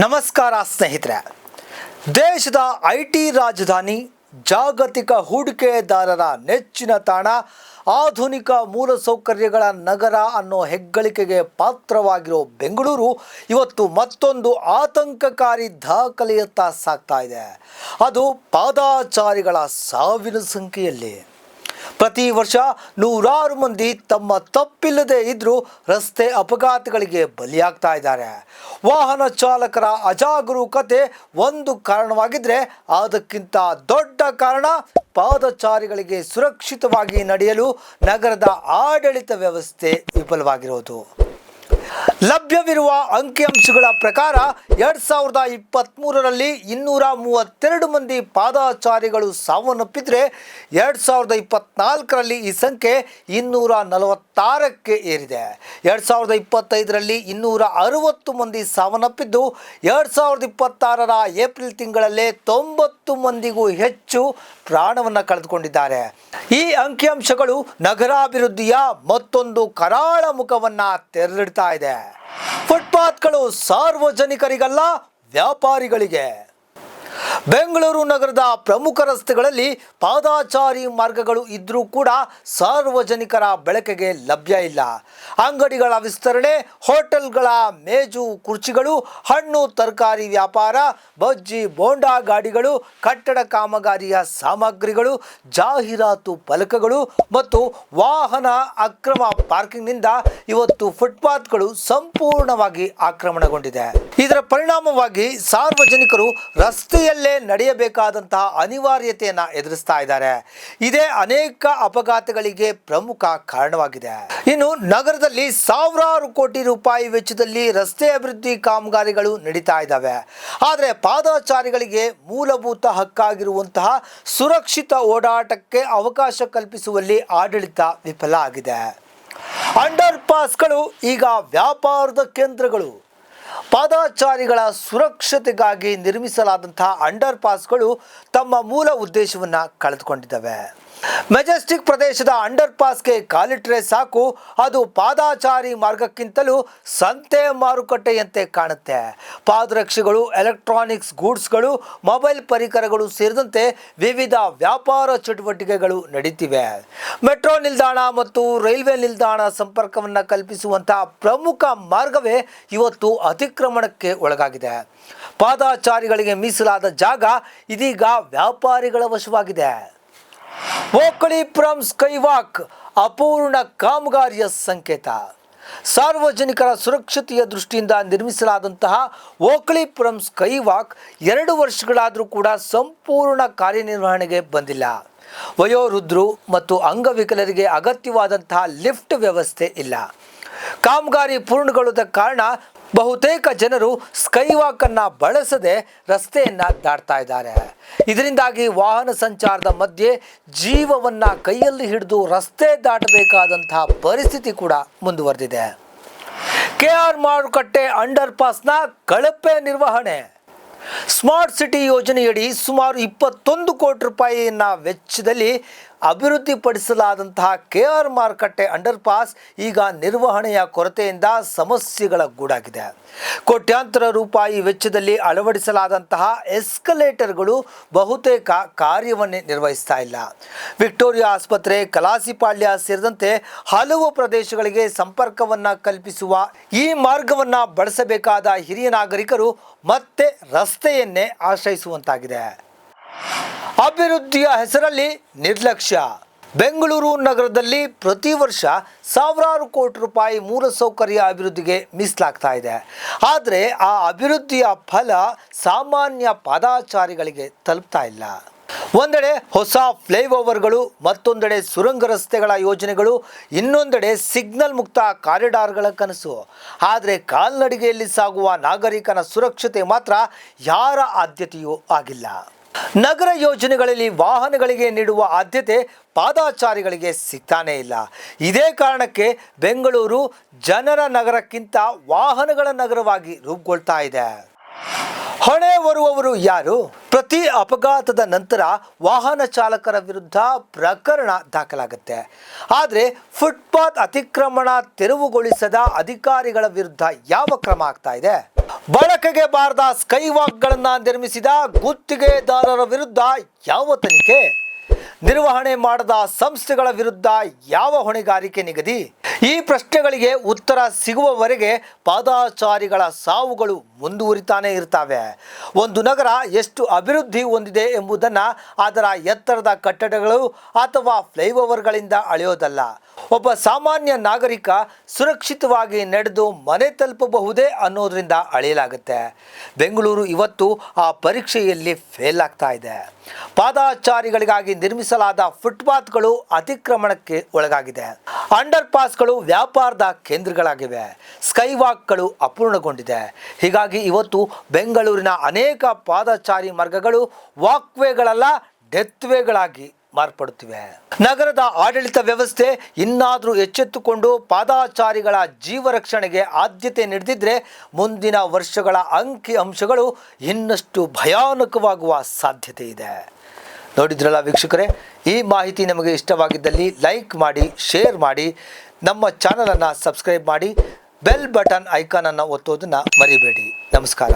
ನಮಸ್ಕಾರ ಸ್ನೇಹಿತರೆ. ದೇಶದ ಐಟಿ ರಾಜಧಾನಿ, ಜಾಗತಿಕ ಹೂಡಿಕೆದಾರರ ನೆಚ್ಚಿನ ತಾಣ, ಆಧುನಿಕ ಮೂಲಸೌಕರ್ಯಗಳ ನಗರ ಅನ್ನೋ ಹೆಗ್ಗಳಿಕೆಗೆ ಪಾತ್ರವಾಗಿರೋ ಬೆಂಗಳೂರು ಇವತ್ತು ಮತ್ತೊಂದು ಆತಂಕಕಾರಿ ದಾಖಲೆಯತ್ತ ಸಾಗ್ತಾ ಇದೆ. ಅದು ಪಾದಾಚಾರಿಗಳ ಸಾವಿನ ಸಂಖ್ಯೆಯಲ್ಲಿ. ಪ್ರತಿ ವರ್ಷ ನೂರಾರು ಮಂದಿ ತಮ್ಮ ತಪ್ಪಿಲ್ಲದೆ ಇದ್ರೂ ರಸ್ತೆ ಅಪಘಾತಗಳಿಗೆ ಬಲಿಯಾಗ್ತಾ ಇದ್ದಾರೆ. ವಾಹನ ಚಾಲಕರ ಅಜಾಗರೂಕತೆ ಒಂದು ಕಾರಣವಾಗಿದ್ದರೆ, ಅದಕ್ಕಿಂತ ದೊಡ್ಡ ಕಾರಣ ಪಾದಚಾರಿಗಳಿಗೆ ಸುರಕ್ಷಿತವಾಗಿ ನಡೆಯಲು ನಗರದ ಆಡಳಿತ ವ್ಯವಸ್ಥೆ ವಿಫಲವಾಗಿರೋದು. ಲಭ್ಯವಿರುವ ಅಂಕಿಅಂಶಗಳ ಪ್ರಕಾರ 2023ರಲ್ಲಿ 232 ಮಂದಿ ಪಾದಚಾರಿಗಳು ಸಾವನ್ನಪ್ಪಿದ್ರೆ 2024ರಲ್ಲಿ ಈ ಸಂಖ್ಯೆ 246ಕ್ಕೆ ಏರಿದೆ. 2025ರಲ್ಲಿ 260 ಮಂದಿ ಸಾವನ್ನಪ್ಪಿದ್ದು, 2026ರ ಏಪ್ರಿಲ್ ತಿಂಗಳಲ್ಲೇ 90 ಮಂದಿಗೂ ಹೆಚ್ಚು ಪ್ರಾಣವನ್ನು ಕಳೆದುಕೊಂಡಿದ್ದಾರೆ. ಈ ಅಂಕಿಅಂಶಗಳು ನಗರಾಭಿವೃದ್ಧಿಯ ಮತ್ತೊಂದು ಕರಾಳ ಮುಖವನ್ನು ತೆರೆದಿಡ್ತಾ ಇದೆ. ಫುಟ್ಪಾತ್ಗಳು ಸಾರ್ವಜನಿಕರಿಗಲ್ಲ, ವ್ಯಾಪಾರಿಗಳಿಗೆ. ಬೆಂಗಳೂರು ನಗರದ ಪ್ರಮುಖ ರಸ್ತೆಗಳಲ್ಲಿ ಪಾದಾಚಾರಿ ಮಾರ್ಗಗಳು ಇದ್ದರೂ ಕೂಡ ಸಾರ್ವಜನಿಕರ ಬಳಕೆಗೆ ಲಭ್ಯ ಇಲ್ಲ. ಅಂಗಡಿಗಳ ವಿಸ್ತರಣೆ, ಹೋಟೆಲ್ಗಳ ಮೇಜು ಕುರ್ಚಿಗಳು, ಹಣ್ಣು ತರಕಾರಿ ವ್ಯಾಪಾರ, ಬಜ್ಜಿ ಬೋಂಡಾ ಗಾಡಿಗಳು, ಕಟ್ಟಡ ಕಾಮಗಾರಿಯ ಸಾಮಗ್ರಿಗಳು, ಜಾಹೀರಾತು ಫಲಕಗಳು ಮತ್ತು ವಾಹನ ಅಕ್ರಮ ಪಾರ್ಕಿಂಗ್ನಿಂದ ಇವತ್ತು ಫುಟ್ಪಾತ್ಗಳು ಸಂಪೂರ್ಣವಾಗಿ ಆಕ್ರಮಣಗೊಂಡಿದೆ. ಇದರ ಪರಿಣಾಮವಾಗಿ ಸಾರ್ವಜನಿಕರು ರಸ್ತೆಯಲ್ಲೇ ನಡೆಯಬೇಕಾದಂತಹ ಅನಿವಾರ್ಯತೆಯನ್ನು ಎದುರಿಸ್ತಾ ಇದ್ದಾರೆ. ಇದೇ ಅನೇಕ ಅಪಘಾತಗಳಿಗೆ ಪ್ರಮುಖ ಕಾರಣವಾಗಿದೆ. ಇನ್ನು ನಗರದಲ್ಲಿ ಸಾವಿರಾರು ಕೋಟಿ ರೂಪಾಯಿ ವೆಚ್ಚದಲ್ಲಿ ರಸ್ತೆ ಅಭಿವೃದ್ಧಿ ಕಾಮಗಾರಿಗಳು ನಡೀತಾ ಇದ್ದಾವೆ. ಆದರೆ ಪಾದಚಾರಿಗಳಿಗೆ ಮೂಲಭೂತ ಹಕ್ಕಾಗಿರುವಂತಹ ಸುರಕ್ಷಿತ ಓಡಾಟಕ್ಕೆ ಅವಕಾಶ ಕಲ್ಪಿಸುವಲ್ಲಿ ಆಡಳಿತ ವಿಫಲ ಆಗಿದೆ. ಅಂಡರ್ ಪಾಸ್ಗಳು ಈಗ ವ್ಯಾಪಾರದ ಕೇಂದ್ರಗಳು. ಪಾದಚಾರಿಗಳ ಸುರಕ್ಷತೆಗಾಗಿ ನಿರ್ಮಿಸಲಾದಂತಹ ಅಂಡರ್ ಪಾಸ್ಗಳು ತಮ್ಮ ಮೂಲ ಉದ್ದೇಶವನ್ನು ಕಳೆದುಕೊಂಡಿದ್ದಾವೆ. ಮೆಜೆಸ್ಟಿಕ್ ಪ್ರದೇಶದ ಅಂಡರ್ ಪಾಸ್ಗೆ ಕಾಲಿಟ್ಟರೆ ಸಾಕು, ಅದು ಪಾದಾಚಾರಿ ಮಾರ್ಗಕ್ಕಿಂತಲೂ ಸಂತೆ ಮಾರುಕಟ್ಟೆಯಂತೆ ಕಾಣುತ್ತೆ. ಪಾದರಕ್ಷೆಗಳು, ಎಲೆಕ್ಟ್ರಾನಿಕ್ಸ್ ಗೂಡ್ಸ್ಗಳು, ಮೊಬೈಲ್ ಪರಿಕರಗಳು ಸೇರಿದಂತೆ ವಿವಿಧ ವ್ಯಾಪಾರ ಚಟುವಟಿಕೆಗಳು ನಡೀತಿವೆ. ಮೆಟ್ರೋ ನಿಲ್ದಾಣ ಮತ್ತು ರೈಲ್ವೆ ನಿಲ್ದಾಣ ಸಂಪರ್ಕವನ್ನು ಕಲ್ಪಿಸುವಂತಹ ಪ್ರಮುಖ ಮಾರ್ಗವೇ ಇವತ್ತು ಅತಿಕ್ರಮಣಕ್ಕೆ ಒಳಗಾಗಿದೆ. ಪಾದಚಾರಿಗಳಿಗೆ ಮೀಸಲಾದ ಜಾಗ ಇದೀಗ ವ್ಯಾಪಾರಿಗಳ ವಶವಾಗಿದೆ. ಓಕಳಿಪುರಂ ಸ್ಕೈವಾಕ್ ಅಪೂರ್ಣ ಕಾಮಗಾರಿಯ ಸಂಕೇತ. ಸಾರ್ವಜನಿಕರ ಸುರಕ್ಷತೆಯ ದೃಷ್ಟಿಯಿಂದ ನಿರ್ಮಿಸಲಾದಂತಹ ಓಕಳಿಪುರಂ ಸ್ಕೈವಾಕ್ 2 ವರ್ಷಗಳಾದರೂ ಕೂಡ ಸಂಪೂರ್ಣ ಕಾರ್ಯನಿರ್ವಹಣೆಗೆ ಬಂದಿಲ್ಲ. ವಯೋವೃದ್ಧರು ಮತ್ತು ಅಂಗವಿಕಲರಿಗೆ ಅಗತ್ಯವಾದಂತಹ ಲಿಫ್ಟ್ ವ್ಯವಸ್ಥೆ ಇಲ್ಲ. ಕಾಮಗಾರಿ ಪೂರ್ಣಗೊಳ್ಳದ ಕಾರಣ ಬಹುತೇಕ ಜನರು ಸ್ಕೈವಾಕ್ ಅನ್ನು ಬಳಸದೆ ರಸ್ತೆಯನ್ನು ದಾಟ್ತಾ ಇದ್ದಾರೆ. ಇದರಿಂದಾಗಿ ವಾಹನ ಸಂಚಾರದ ಮಧ್ಯೆ ಜೀವವನ್ನು ಕೈಯಲ್ಲಿ ಹಿಡಿದು ರಸ್ತೆ ದಾಟಬೇಕಾದಂತಹ ಪರಿಸ್ಥಿತಿ ಕೂಡ ಮುಂದುವರೆದಿದೆ. ಕೆಆರ್ ಮಾರುಕಟ್ಟೆ ಅಂಡರ್ ಪಾಸ್ನ ಕಳಪೆ ನಿರ್ವಹಣೆ. ಸ್ಮಾರ್ಟ್ ಸಿಟಿ ಯೋಜನೆಯಡಿ ಸುಮಾರು 21 ಕೋಟಿ ರೂಪಾಯಿಯ ವೆಚ್ಚದಲ್ಲಿ ಅಭಿವೃದ್ಧಿಪಡಿಸಲಾದಂತಹ ಕೆಆರ್ ಮಾರುಕಟ್ಟೆ ಅಂಡರ್ ಪಾಸ್ ಈಗ ನಿರ್ವಹಣೆಯ ಕೊರತೆಯಿಂದ ಸಮಸ್ಯೆಗಳ ಗೂಡಾಗಿದೆ. ಕೋಟ್ಯಾಂತರ ರೂಪಾಯಿ ವೆಚ್ಚದಲ್ಲಿ ಅಳವಡಿಸಲಾದಂತಹ ಎಸ್ಕಲೇಟರ್ಗಳು ಬಹುತೇಕ ಕಾರ್ಯವನ್ನೇ ನಿರ್ವಹಿಸ್ತಾ ಇಲ್ಲ. ವಿಕ್ಟೋರಿಯಾ ಆಸ್ಪತ್ರೆ, ಕಲಾಸಿಪಾಳ್ಯ ಸೇರಿದಂತೆ ಹಲವು ಪ್ರದೇಶಗಳಿಗೆ ಸಂಪರ್ಕವನ್ನು ಕಲ್ಪಿಸುವ ಈ ಮಾರ್ಗವನ್ನು ಬಳಸಬೇಕಾದ ಹಿರಿಯ ನಾಗರಿಕರು ಮತ್ತೆ ರಸ್ತೆಯನ್ನೇ ಆಶ್ರಯಿಸುವಂತಾಗಿದೆ. ಅಭಿವೃದ್ಧಿಯ ಹೆಸರಲ್ಲಿ ನಿರ್ಲಕ್ಷ್ಯ. ಬೆಂಗಳೂರು ನಗರದಲ್ಲಿ ಪ್ರತಿ ವರ್ಷ ಸಾವಿರಾರು ಕೋಟಿ ರೂಪಾಯಿ ಮೂಲಸೌಕರ್ಯ ಅಭಿವೃದ್ಧಿಗೆ ಮೀಸಲಾಗ್ತಾ ಇದೆ. ಆದರೆ ಆ ಅಭಿವೃದ್ಧಿಯ ಫಲ ಸಾಮಾನ್ಯ ಪಾದಚಾರಿಗಳಿಗೆ ತಲುಪ್ತಾ ಇಲ್ಲ. ಒಂದೆಡೆ ಹೊಸ ಫ್ಲೈಓವರ್ಗಳು, ಮತ್ತೊಂದೆಡೆ ಸುರಂಗ ರಸ್ತೆಗಳ ಯೋಜನೆಗಳು, ಇನ್ನೊಂದೆಡೆ ಸಿಗ್ನಲ್ ಮುಕ್ತ ಕಾರಿಡಾರ್ಗಳ ಕನಸು. ಆದರೆ ಕಾಲ್ನಡಿಗೆಯಲ್ಲಿ ಸಾಗುವ ನಾಗರಿಕನ ಸುರಕ್ಷತೆ ಮಾತ್ರ ಯಾರ ಆದ್ಯತೆಯೂ ಆಗಿಲ್ಲ. ನಗರ ಯೋಜನೆಗಳಲ್ಲಿ ವಾಹನಗಳಿಗೆ ನೀಡುವ ಆದ್ಯತೆ ಪಾದಚಾರಿಗಳಿಗೆ ಸಿಗ್ತಾನೇ ಇಲ್ಲ. ಇದೇ ಕಾರಣಕ್ಕೆ ಬೆಂಗಳೂರು ಜನರ ನಗರಕ್ಕಿಂತ ವಾಹನಗಳ ನಗರವಾಗಿ ರೂಪುಗೊಳ್ತಾ ಇದೆ. ಹೊಣೆ ಹೊರುವವರು ಯಾರು? ಪ್ರತಿ ಅಪಘಾತದ ನಂತರ ವಾಹನ ಚಾಲಕರ ವಿರುದ್ಧ ಪ್ರಕರಣ ದಾಖಲಾಗುತ್ತೆ. ಆದರೆ ಫುಟ್ಪಾತ್ ಅತಿಕ್ರಮಣ ತೆರವುಗೊಳಿಸದ ಅಧಿಕಾರಿಗಳ ವಿರುದ್ಧ ಯಾವ ಕ್ರಮ ಆಗ್ತಾ ಇದೆ? ಬಳಕೆಗೆ ಬಾರದ ಸ್ಕೈ ವಾಕ್ಗಳನ್ನು ನಿರ್ಮಿಸಿದ ಗುತ್ತಿಗೆದಾರರ ವಿರುದ್ಧ ಯಾವ ತನಿಖೆ? ನಿರ್ವಹಣೆ ಮಾಡದ ಸಂಸ್ಥೆಗಳ ವಿರುದ್ಧ ಯಾವ ಹೊಣೆಗಾರಿಕೆ ನಿಗದಿ? ಈ ಪ್ರಶ್ನೆಗಳಿಗೆ ಉತ್ತರ ಸಿಗುವವರೆಗೆ ಪಾದಾಚಾರಿಗಳ ಸಾವುಗಳು ಮುಂದುವರಿತಾನೆ ಇರ್ತವೆ. ಒಂದು ನಗರ ಎಷ್ಟು ಅಭಿವೃದ್ಧಿ ಹೊಂದಿದೆ ಎಂಬುದನ್ನು ಅದರ ಎತ್ತರದ ಕಟ್ಟಡಗಳು ಅಥವಾ ಫ್ಲೈಓವರ್ಗಳಿಂದ ಅಳೆಯೋದಲ್ಲ. ಒಬ್ಬ ಸಾಮಾನ್ಯ ನಾಗರಿಕ ಸುರಕ್ಷಿತವಾಗಿ ನಡೆದು ಮನೆ ತಲುಪಬಹುದೇ ಅನ್ನೋದರಿಂದ ಅಳೆಯಲಾಗುತ್ತೆ. ಬೆಂಗಳೂರು ಇವತ್ತು ಆ ಪರೀಕ್ಷೆಯಲ್ಲಿ ಫೇಲ್ ಆಗ್ತಾ ಇದೆ. ಪಾದಾಚಾರಿಗಳಿಗಾಗಿ ನಿರ್ಮಿಸಲಾದ ಫುಟ್ಪಾತ್ಗಳು ಅತಿಕ್ರಮಣಕ್ಕೆ ಒಳಗಾಗಿದೆ. ಅಂಡರ್ ಪಾಸ್ಗಳು ವ್ಯಾಪಾರದ ಕೇಂದ್ರಗಳಾಗಿವೆ. ಸ್ಕೈ ವಾಕ್ಗಳು ಅಪೂರ್ಣಗೊಂಡಿದೆ. ಹೀಗಾಗಿ ಇವತ್ತು ಬೆಂಗಳೂರಿನ ಅನೇಕ ಪಾದಚಾರಿ ಮಾರ್ಗಗಳು ವಾಕ್ವೇಗಳಲ್ಲ, ಡೆತ್ವೇಗಳಾಗಿ ಮಾರ್ಪಡುತ್ತಿವೆ. ನಗರದ ಆಡಳಿತ ವ್ಯವಸ್ಥೆ ಇನ್ನಾದರೂ ಎಚ್ಚೆತ್ತುಕೊಂಡು ಪಾದಾಚಾರಿಗಳ ಜೀವ ರಕ್ಷಣೆಗೆ ಆದ್ಯತೆ ನೀಡಿದ್ರೆ ಮುಂದಿನ ವರ್ಷಗಳ ಅಂಕಿ ಅಂಶಗಳು ಇನ್ನಷ್ಟು ಭಯಾನಕವಾಗುವ ಸಾಧ್ಯತೆ ಇದೆ. ನೋಡಿದ್ರಲ್ಲ ವೀಕ್ಷಕರೇ, ಈ ಮಾಹಿತಿ ನಮಗೆ ಇಷ್ಟವಾಗಿದ್ದಲ್ಲಿ ಲೈಕ್ ಮಾಡಿ, ಶೇರ್ ಮಾಡಿ, ನಮ್ಮ ಚಾನಲನ್ನು ಸಬ್ಸ್ಕ್ರೈಬ್ ಮಾಡಿ, ಬೆಲ್ ಬಟನ್ ಐಕಾನನ್ನು ಒತ್ತೋದನ್ನು ಮರಿಬೇಡಿ. ನಮಸ್ಕಾರ.